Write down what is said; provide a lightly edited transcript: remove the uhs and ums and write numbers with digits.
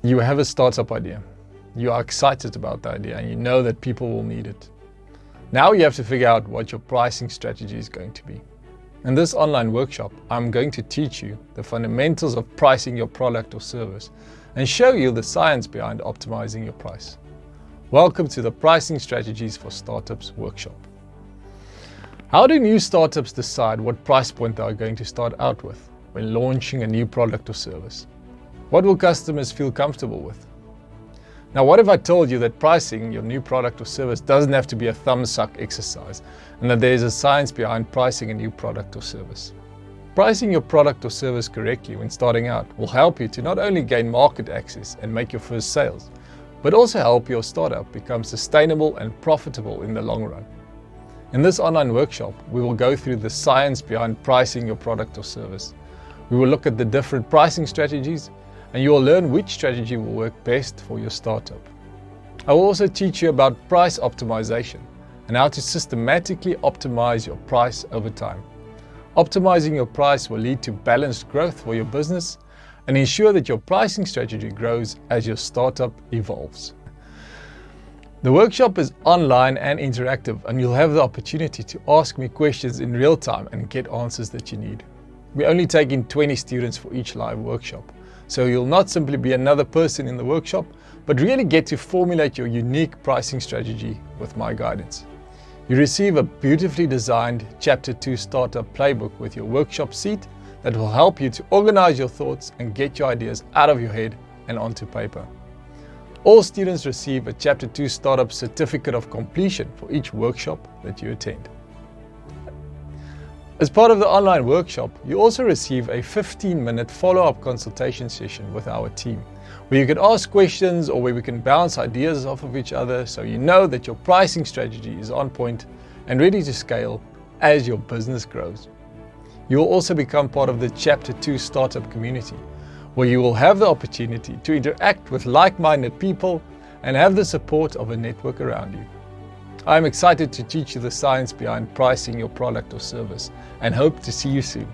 You have a startup idea. You are excited about the idea and you know that people will need it. Now you have to figure out what your pricing strategy is going to be. In this online workshop, I'm going to teach you the fundamentals of pricing your product or service and show you the science behind optimizing your price. Welcome to the Pricing Strategies for Startups workshop. How do new startups decide what price point they are going to start out with when launching a new product or service? What will customers feel comfortable with? Now, what if I told you that pricing your new product or service doesn't have to be a thumbsuck exercise and that there is a science behind pricing a new product or service? Pricing your product or service correctly when starting out will help you to not only gain market access and make your first sales, but also help your startup become sustainable and profitable in the long run. In this online workshop, we will go through the science behind pricing your product or service. We will look at the different pricing strategies, and you will learn which strategy will work best for your startup. I will also teach you about price optimization and how to systematically optimize your price over time. Optimizing your price will lead to balanced growth for your business and ensure that your pricing strategy grows as your startup evolves. The workshop is online and interactive, and you'll have the opportunity to ask me questions in real time and get answers that you need. We only take in 20 students for each live workshop, so you'll not simply be another person in the workshop, but really get to formulate your unique pricing strategy with my guidance. You receive a beautifully designed Chapter 2 startup playbook with your workshop seat that will help you to organize your thoughts and get your ideas out of your head and onto paper. All students receive a Chapter 2 startup certificate of completion for each workshop that you attend. As part of the online workshop, you also receive a 15-minute follow-up consultation session with our team, where you can ask questions or where we can bounce ideas off of each other so you know that your pricing strategy is on point and ready to scale as your business grows. You will also become part of the Chapter 2 startup community, where you will have the opportunity to interact with like-minded people and have the support of a network around you. I'm excited to teach you the science behind pricing your product or service and hope to see you soon.